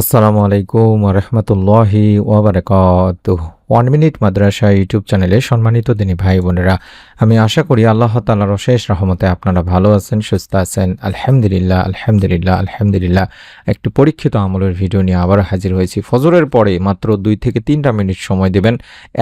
আসসালামু আলাইকুম ওয়া রাহমাতুল্লাহি ওয়া বারাকাতুহু। 1 মিনিট মাদ্রাসা ইউটিউব চ্যানেলে সম্মানিত দিনী ভাই বোনেরা, আমি আশা করি আল্লাহ তাআলার অশেষ রহমতে আপনারা ভালো আছেন, সুস্থ আছেন। আলহামদুলিল্লাহ, আলহামদুলিল্লাহ, আলহামদুলিল্লাহ। একটি পরীক্ষিত আমলের ভিডিও নিয়ে আবার হাজির হয়েছি। ফজরের পরে মাত্র 2 থেকে 3টা মিনিট সময় দিবেন।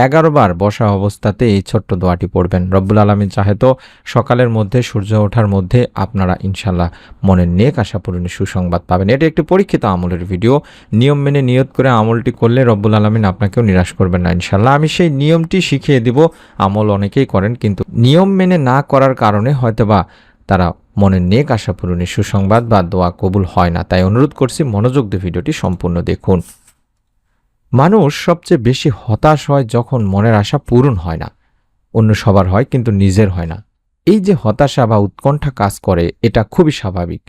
11 বার বসা অবস্থাতে এই ছোট্ট দোয়াটি পড়বেন। রব্বুল আলামিন চাহে তো সকালের মধ্যে সূর্য ওঠার মধ্যে আপনারা ইনশাআল্লাহ মনের নেক আশা পূরণের সুসংবাদ পাবেন। এটি একটি পরীক্ষিত আমলের ভিডিও। নিয়ম মেনে নিয়ত করে আমলটি করলে রব্বুল আলামিন আপনাকেও নিরাশ করবেন না ইনশাআল্লাহ। আমি সেই নিয়মটি শিখিয়ে দিব। আমল অনেকেই করেন, কিন্তু নিয়ম মেনে না করার কারণে হয়তোবা তারা মনের নেক আশা পূরণের সুসংবাদ বা দোয়া কবুল হয় না। তাই অনুরোধ করছি মনোযোগ দিয়ে ভিডিওটি সম্পূর্ণ দেখুন। মানুষ সবচেয়ে বেশি হতাশ হয় যখন মনের আশা পূরণ হয় না। অন্য সবার হয় কিন্তু নিজের হয় না। এই যে হতাশা বা উৎকণ্ঠা কাজ করে, এটা খুবই স্বাভাবিক।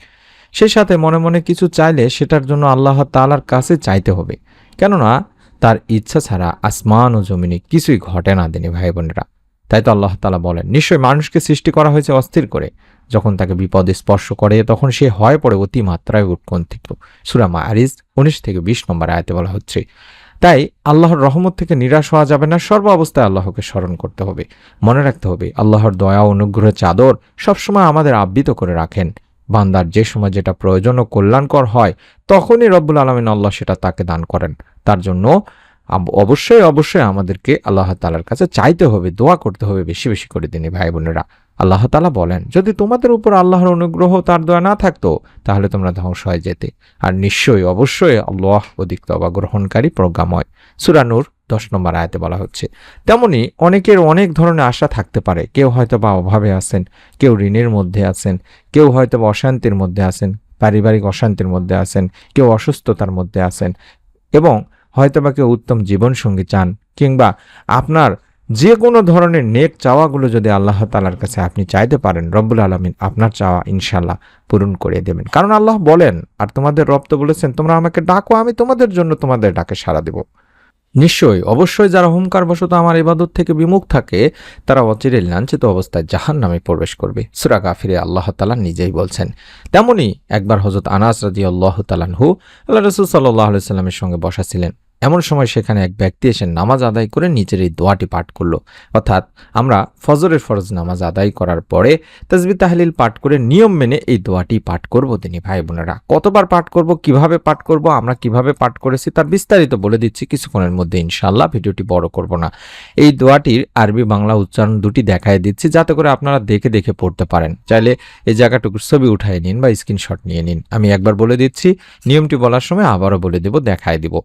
সেই সাথে মনে মনে কিছু চাইলে সেটার জন্য আল্লাহ তাআলার কাছে চাইতে হবে, কেননা তার ইচ্ছা ছাড়া আসমান ও জমিনে কিছুই ঘটে না দিনী ভাই বোনেরা। তাই তো আল্লাহ তাআলা বলেন, নিশ্চয়ই মানুষকে সৃষ্টি করা হয়েছে অস্থির করে। যখন তাকে বিপদ স্পর্শ করে তখন সে হয়ে পড়ে অতিমাত্রায় উৎকণ্ঠিত। সূরা মাআরিজ 19 থেকে 20 নম্বর আয়াতে বলা হচ্ছে। তাই আল্লাহর রহমত থেকে নিরাশ হওয়া যাবে না। সর্ব অবস্থায় আল্লাহকে স্মরণ করতে হবে। মনে রাখতে হবে আল্লাহর দয়া ও অনুগ্রহের চাদর সবসময় আমাদের আবৃত করে রাখেন। বান্দার যে সময় যেটা প্রয়োজন ও কল্যাণকর হয় তখনই রব্বুল আলামিন আল্লাহ সেটা তাকে দান করেন। তার জন্য অবশ্যই আমাদেরকে আল্লাহ তাআলার কাছে চাইতে হবে, দোয়া করতে হবে বেশি বেশি করে দিনী ভাই বোনেরা। আল্লাহ তাআলা বলেন, যদি তোমাদের উপর আল্লাহর অনুগ্রহ তার দয়া না থাকতো তাহলে তোমরা ধ্বংস হয়ে যেতে। আর অবশ্যই আল্লাহ অধিক তওবা গ্রহণকারী প্রজ্ঞাময়। সূরা নূর 10 নম্বর আয়াতে বলা হচ্ছে। তেমনি অনেকের অনেক ধরনের আশা থাকতে পারে। কেউ হয়তো বা অভাবে আছেন, কেউ ঋণের মধ্যে আছেন, কেউ হয়তো বা অশান্তির মধ্যে আছেন, পারিবারিক অশান্তির মধ্যে আছেন, কেউ অসুস্থতার মধ্যে আছেন, এবং হয়তোবা কেউ উত্তম জীবনসঙ্গী চান, কিংবা আপনার যে কোনো ধরনের নেক চাওয়াগুলো যদি আল্লাহ তাআলার কাছে আপনি চাইতে পারেন, রব্বুল আলামিন আপনার চাওয়া ইনশাআল্লাহ পূরণ করে দেবেন। কারণ আল্লাহ বলেন, আর তোমাদের রব তো বলেছেন, তোমরা আমাকে ডাকো, আমি তোমাদের জন্য তোমাদের ডাকে সাড়া দেব। অবশ্যই যারা হুঙ্কারবশত আমার ইবাদত থেকে বিমুখ থাকে তারা অচিরেই লাঞ্ছিত অবস্থায় জাহান্নামে প্রবেশ করবে। সূরা গাফিরে আল্লাহ তাআলা নিজেই বলছেন। তেমনি একবার হযরত আনাস রাদিয়াল্লাহু তাআলা আনহু আল্লাহর রাসূল সাল্লাল্লাহু আলাইহি সাল্লামের সঙ্গে বসা ছিলেন। এমন সময় সেখানে এক ব্যক্তি এসে নামাজ আদায় করে নিচের এই দোয়াটি পাঠ করল। অর্থাৎ আমরা ফজরের ফরজ নামাজ আদায় করার পরে তাসবিহ তাহলিল পাঠ করে নিয়ম মেনে এই দোয়াটি পাঠ করব দিনী ভাই বোনেরা। কতবার পাঠ করব, কিভাবে পাঠ করব, আমরা কিভাবে পাঠ করেছি তার বিস্তারিত বলে দিচ্ছি কিছুক্ষণের মধ্যে ইনশাআল্লাহ। ভিডিওটি বড় করব না। এই দোয়াটির আরবি বাংলা উচ্চারণ দুটি দেখায় দিচ্ছি যাতে করে আপনারা দেখে দেখে পড়তে পারেন। চাইলে এই জায়গাটুকুর ছবি উঠায় নিন বা স্ক্রিনশট নিয়ে নিন। আমি একবার বলে দিচ্ছি, নিয়মটি বলার সময় আবারও বলে দেব, দেখায় দিব।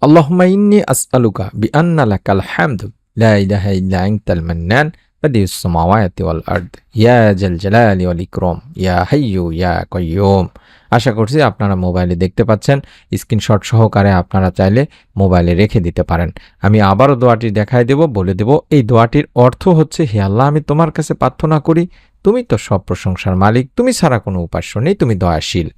আল্লাহুম্মা ইন্নী আসআলুকা বিআন্না লাকাল হামদু লা ইলাহা ইল্লা আনতাল মান্নান বাদিউস সামাওয়াতি ওয়াল আরদ ইয়া জাল জালালি ওয়াল ইকরাম ইয়া হাইয়্যু ইয়া কাইয়্যুম। আশা করছি আপনারা মোবাইলে দেখতে পাচ্ছেন। স্ক্রিনশট সহকারে আপনারা চাইলে মোবাইলে রেখে দিতে পারেন। আমি আবারও দোয়াটি দেখায় দেব, বলে দেব। এই দোয়াটির অর্থ হচ্ছে, হে আল্লাহ, আমি তোমার কাছে প্রার্থনা করি, তুমি তো সব প্রশংসার মালিক, তুমি ছাড়া কোনো উপাস্য নেই, তুমি দয়াশীল,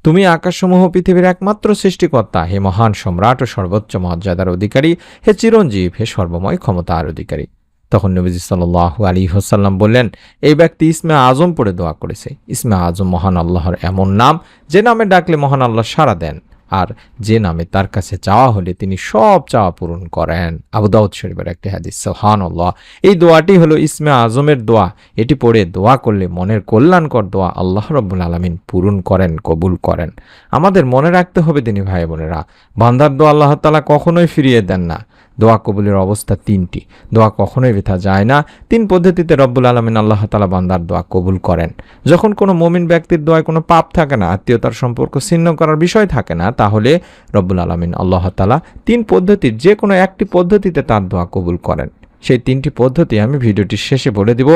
তুমি আকাশসমূহ পৃথিবীর একমাত্র সৃষ্টিকর্তা, হে মহান সম্রাট ও সর্বোচ্চ মর্যাদার অধিকারী, হে চিরঞ্জীব, হে সর্বময় ক্ষমতার অধিকারী। তখন নবীজি সাল্লাল্লাহু আলাইহি ওয়াসাল্লাম বললেন, এই ব্যক্তি ইসমে আজম পড়ে দোয়া করেছে। ইসমে আজম মহান আল্লাহর এমন নাম যে নামে ডাকলে মহান আল্লাহ সাড়া দেন, আর যে নামে তার কাছে চাওয়া হলে তিনি সব চাওয়া পূরণ করেন। আবু দাউদ শরীফের একটি হাদিস। সুবহানাল্লাহ। এই দোয়াটি হলো ইসমে আজমের দোয়া। এটি পড়ে দোয়া করলে মনের কল্যাণকর দোয়া আল্লাহ রাব্বুল আলামিন পূরণ করেন, কবুল করেন। আমাদের মনে রাখতে হবে দিনী ভাই বোনেরা, বান্দার দোয়া আল্লাহ তাআলা কখনোই ফিরিয়ে দেন না। দোয়া কবুলের অবস্থা তিনটি। দোয়া কখনোই বৃথা যায় না। 3 পদ্ধতিতে রব্বুল আলামিন আল্লাহ তাআলা বান্দার দোয়া কবুল করেন। যখন কোনো মুমিন ব্যক্তির দোয়ায় কোনো পাপ থাকে না, আত্মীয়তার সম্পর্ক ছিন্ন করার বিষয় থাকে না, তাহলে রব্বুল আলামিন আল্লাহ তাআলা 3 পদ্ধতির যে কোনো একটি পদ্ধতিতে তার দোয়া কবুল করেন। সেই 3টি পদ্ধতি আমি ভিডিওটির শেষে বলে দিব,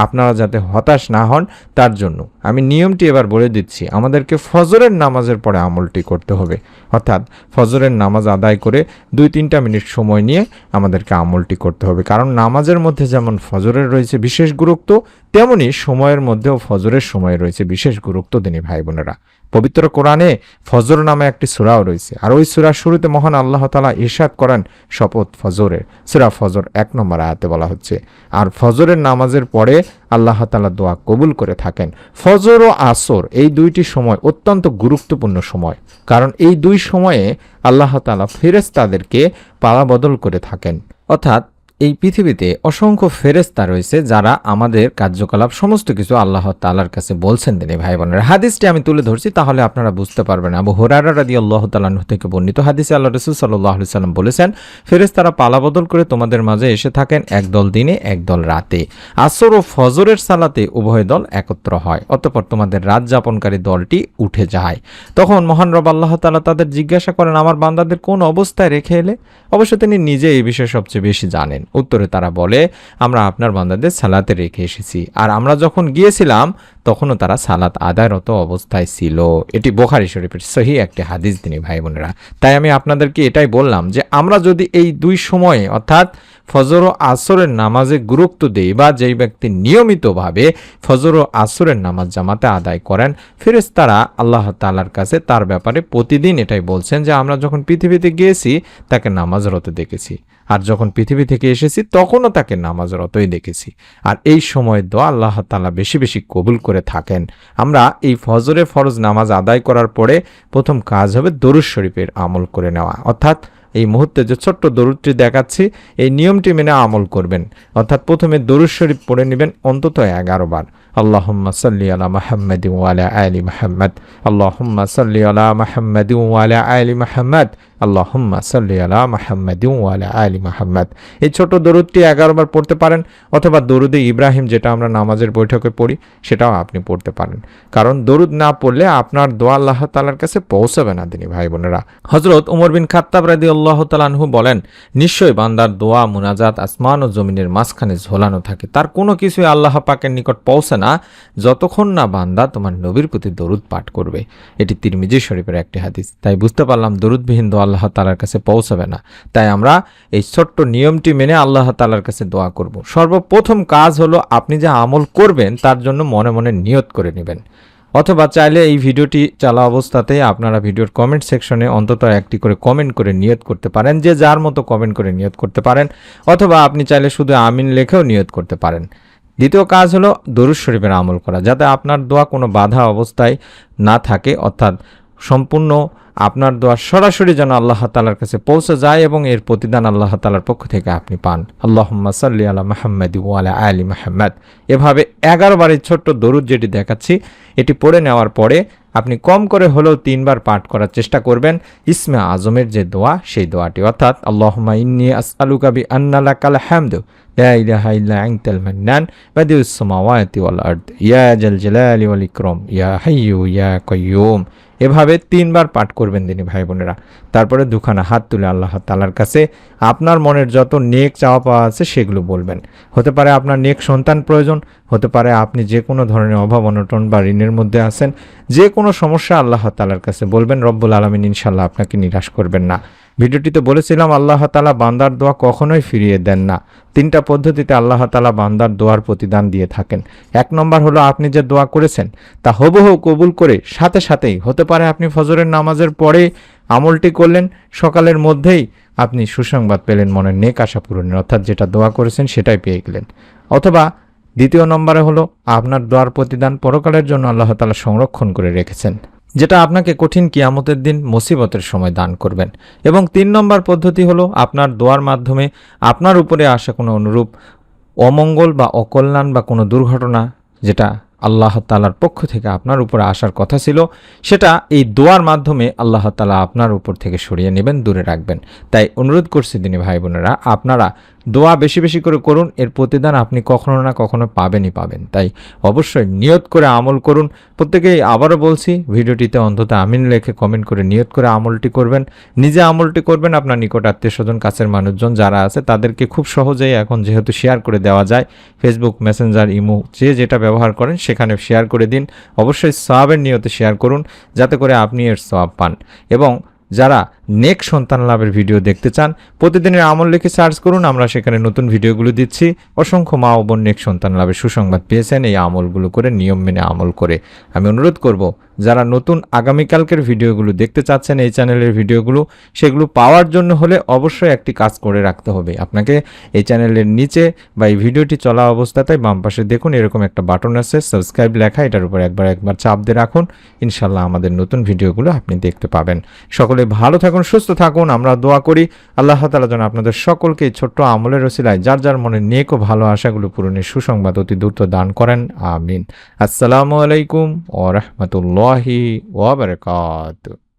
আপনারা যাতে হতাশ না হন তার জন্য। আমি নিয়মটি এবার বলে দিচ্ছি। আমাদেরকে ফজরের নামাজের পরে আমলটি করতে হবে। অর্থাৎ ফজরের নামাজ আদায় করে 2-3টা মিনিট সময় নিয়ে আমাদেরকে আমলটি করতে হবে। কারণ নামাজের মধ্যে যেমন ফজরের রয়েছে বিশেষ গুরুত্ব, তেমনি সময়ের মধ্যেও ফজরের সময় রয়েছে বিশেষ গুরুত্ব দিনী ভাই বোনেরা। পবিত্র কোরআনে ফজর নামে একটি সূরাও রয়েছে, আর ওই সূরার শুরুতে মহান আল্লাহ তাআলা ইরশাদ করেন শপথ ফজরের। সূরা ফজর 1 নম্বর আয়াতে বলা হচ্ছে। আর ফজরের নামাজের পরে আল্লাহ তাআলা দোয়া কবুল করে থাকেন। ফজর ও আসর এই দুইটি সময় অত্যন্ত গুরুত্বপূর্ণ সময়, কারণ এই দুই সময়ে আল্লাহ তাআলা ফেরেশতাদেরকে পালাবদল করে থাকেন। অর্থাৎ এই পৃথিবীতে অসংখ্য ফেরেশতা রয়েছে যারা আমাদের কার্যকলাপ সমস্ত কিছু আল্লাহ তাআলার কাছে বলছেন তিনি ভাই বোনেরা। হাদিসটি আমি তুলে ধরছি তাহলে আপনারা বুঝতে পারবেন। আবু হুরায়রা রাদিয়াল্লাহু তাআলা আনহু থেকে বর্ণিত হাদিসে আল্লাহ রাসূল সাল্লাল্লাহু আলাইহি সাল্লাম বলেছেন, ফেরেশতারা পালাবদল করে তোমাদের মাঝে এসে থাকেন, একদল দিনে একদল রাতে। আসর ও ফজরের সালাতে উভয় দল একত্র হয়, অতঃপর তোমাদের রাত যাপনকারী দলটি উঠে যায়। তখন মহান রব আল্লাহ তাআলা তাদের জিজ্ঞাসা করেন, আমার বান্দাদের কোন অবস্থায় রেখে এলে? অবশ্য তিনি নিজে এই বিষয়ে সবচেয়ে বেশি জানেন। উত্তরে তারা বলে, আমরা আপনার বান্দাদের সালাতে রেখে এসেছি, আর আমরা যখন গিয়েছিলাম তখনও তারা সালাত আদায়রত অবস্থায় ছিল। এটি বুখারী শরীফের সহিহ একটি হাদিস তিনি ভাই বোনেরা। তাই আমি আপনাদেরকে এটাই বললাম যে আমরা যদি এই দুই সময়ে অর্থাৎ ফজর ও আসরের নামাজে গুরুত্ব দেই, বা যেই ব্যক্তি নিয়মিতভাবে ফজর ও আসরের নামাজ জামাতে আদায় করেন, ফেরেশতারা আল্লাহ তাআলার কাছে তার ব্যাপারে প্রতিদিন এটাই বলছেন যে আমরা যখন পৃথিবীতে গিয়েছি তাকে নামাজরত দেখেছি, আর যখন পৃথিবী থেকে এসেছি তখনও তাকে নামাজরতই দেখেছি। আর এই সময় দোয়া আল্লাহ তাআলা বেশি বেশি কবুল করে থাকেন। আমরা এই ফজরে ফরজ নামাজ আদায় করার পরে প্রথম কাজ হবে দরুদ শরীফের আমল করে নেওয়া। অর্থাৎ এই মুহূর্তে যে ছোট্ট দরুদটি দেখাচ্ছি এই নিয়মটি মেনে আমল করবেন। অর্থাৎ প্রথমে দরুদ শরীফ পড়ে নেবেন অন্তত 11 বার। আল্লাহুম্মা সাল্লি আলা মুহাম্মাদিন ওয়া আলা আলি মুহাম্মাদ, আল্লাহুম্মা সাল্লি আলা মুহাম্মাদিন ওয়া আলা আলি মুহাম্মাদ, আল্লাহুম্মা সাল্লি আলা মুহাম্মাদিন ওয়া আলা আলি মুহাম্মাদ। এই ছোট দরুদটি 11 বার পড়তে পারেন, অথবা দরুদে ইব্রাহিম যেটা আমরা নামাজের বৈঠকে পড়ি সেটাও আপনি পড়তে পারেন। কারণ দরুদ না পড়লে আপনার দোয়া আল্লাহ তাআলার কাছে পৌঁছাবে না দিনী ভাই বোনেরা। হযরত ওমর বিন খাত্তাব রাদিয়াল্লাহু তাআলা আনহু বলেন, নিশ্চয়ই বান্দার দোয়া মুনাজাত আসমান ও জমিনের মাঝখানে ঝোলানো থাকে, তার কোনো কিছুই আল্লাহ পাকের নিকট পৌঁছে না যতক্ষণ না বান্দা তোমার নবীর প্রতি দরুদ পাঠ করবে। এটি তিরমিজি শরীফের একটি হাদিস। তাই বুঝতে পারলাম দরুদবিহীন দোয়া আল্লাহ তাআলার কাছে পৌঁছাবে না। তাই আমরা এই ছোট্ট নিয়মটি মেনে আল্লাহ তাআলার কাছে দোয়া করব। সর্বপ্রথম কাজ হলো আপনি যে আমল করবেন তার জন্য মনে মনে নিয়ত করে নেবেন, অথবা চাইলে এই ভিডিওটি চালা অবস্থাতেই আপনারা ভিডিওর কমেন্ট সেকশনে অন্তত একটি করে কমেন্ট করে নিয়ত করতে পারেন, যে যার মতো কমেন্ট করে নিয়ত করতে পারেন, অথবা আপনি চাইলে শুধু আমিন লেখেও নিয়ত করতে পারেন। দ্বিতীয় কাজ হলো দরুদ শরীফের আমল করা, যাতে আপনার দোয়া কোনো বাধা অবস্থায় না থাকে, অর্থাৎ সম্পূর্ণ আপনার দোয়া সরাসরি যেন আল্লাহ তাআলার কাছে পৌঁছে যায় এবং এর প্রতিদান আল্লাহ তাআলার পক্ষ থেকে আপনি পান। আল্লাহুম্মা সাল্লি আলা মুহাম্মাদি ওয়া আলা আলি মুহাম্মাদ। এভাবে 11 বারের ছোট্ট দরুদ যেটি দেখাচ্ছি এটি পড়ে নেওয়ার পরে আপনি কম করে হলেও 3 বার পাঠ করার চেষ্টা করবেন ইসমে আজমের যে দোয়া সেই দোয়াটি, অর্থাৎ আল্লাহুম্মা ইন্নী আসআলুকা বিআন্না লাকাল হামদু লা ইলাহা ইল্লা আনতাল মান্নান বাদিউস সামাওয়াতি ওয়াল আরদ ইয়া জাল জালালি ওয়াল ইকরাম ইয়া হাইয়্যু ইয়া কাইয়্যুম। এভাবে 3 বার পাঠ করবেন দিনী ভাই বোনেরা। তারপরে দুখানা হাত তুলে আল্লাহ তাআলার কাছে আপনার মনের যত নেক চাওয়া পাওয়া আছে সেগুলো বলবেন। হতে পারে আপনার নেক সন্তান প্রয়োজন, হতে পারে আপনি যে কোনো ধরনের অভাব অনটন বা ঋণের মধ্যে আছেন, যে কোনো সমস্যা আল্লাহ তাআলার কাছে বলবেন। রব্বুল আলামিন ইনশাআল্লাহ আপনাকে নিরাশ করবেন না। ভিডিওটিতে বলেছিলাম আল্লাহ তাআলা বান্দার দোয়া কখনোই ফিরিয়ে দেন না। 3টা পদ্ধতিতে আল্লাহ তাআলা বান্দার দোয়ার প্রতিদান দিয়ে থাকেন। 1 নম্বর হলো আপনি যে দোয়া করেছেন তা হুবহু কবুল করে সাথে সাথেই, হতে পারে আপনি ফজরের নামাজের পরে আমলটি করলেন, সকালের মধ্যেই আপনি সুসংবাদ পেলেন মনের নেক আশা পূরণের, অর্থাৎ যেটা দোয়া করেছেন সেটাই পেয়ে গেলেন। অথবা 2 নম্বরে হলো আপনার দোয়ার প্রতিদান পরকালের জন্য আল্লাহ তাআলা সংরক্ষণ করে রেখেছেন, যেটা আপনাকে কঠিন কিয়ামতের দিন মুসিবতের সময় দান করবেন। এবং 3 নম্বর পদ্ধতি হলো আপনার দোয়ার মাধ্যমে আপনার উপরে আসা কোনো অনুরূপ অমঙ্গল বা অকল্যাণ বা কোনো দুর্ঘটনা যেটা আল্লাহ তাআলার পক্ষ থেকে আপনার উপরে আসার কথা ছিল, সেটা এই দোয়ার মাধ্যমে আল্লাহ তাআলা আপনার উপর থেকে সরিয়ে নেবেন, দূরে রাখবেন। তাই অনুরোধ করছি দিনী ভাই বোনেরা, আপনারা দোয়া বেশি বেশি করে করুন, এর প্রতিদান আপনি কখনো না কখনো পাবেনই পাবেন। তাই অবশ্যই নিয়ত করে আমল করুন। প্রত্যেকেই আবারও বলছি, ভিডিওটিতে অন্তত আমিন লেখে কমেন্ট করে নিয়ত করে আমলটি করবেন। নিজে আমলটি করবেন, আপনার নিকট আত্মীয় স্বজন কাছের মানুষজন যারা আছে তাদেরকে খুব সহজেই এখন যেহেতু শেয়ার করে দেওয়া যায়, ফেসবুক, মেসেঞ্জার, ইমো যে যেটা ব্যবহার করেন সেখানে শেয়ার করে দিন। অবশ্যই সওয়াবের নিয়তে শেয়ার করুন যাতে করে আপনি এর সওয়াব পান। এবং যারা নেক সন্তান লাভের ভিডিও দেখতে চান, প্রতিদিনের আমল লিখে সার্চ করুন, আমরা সেখানে নতুন ভিডিওগুলো দিচ্ছি। অসংখ্য মা ও বোন নেক সন্তান লাভের সুসংবাদ পেয়েছেন এই আমলগুলো করে, নিয়ম মেনে আমল করে। আমি অনুরোধ করব, যারা নতুন আগামীকালকের ভিডিওগুলো দেখতে চাচ্ছেন এই চ্যানেলের ভিডিওগুলো, সেগুলো পাওয়ার জন্য হলে অবশ্যই একটি কাজ করে রাখতে হবে। আপনাকে এই চ্যানেলের নিচে বা এই ভিডিওটি চলা অবস্থাতেই বাম পাশে দেখুন এরকম একটা বাটন আছে সাবস্ক্রাইব লেখা, এটার উপর একবার চাপ দিয়ে রাখুন। ইনশাল্লাহ আমাদের নতুন ভিডিওগুলো আপনি দেখতে পাবেন। সকলে ভালো থাকুন, সুস্থ থাকুন। আমরা দোয়া করি আল্লাহ তাআলা যেন আপনাদের সকলকে এই ছোট্ট আমলের ওসিলায় যার যার মনে নেক ও ভালো আশাগুলো পূরণের সুসংবাদ অতি দ্রুত দান করেন। আমিন। আসসালামু আলাইকুম ওয়া রাহমাতুল্লাহি ওয়া বারাকাতুহু।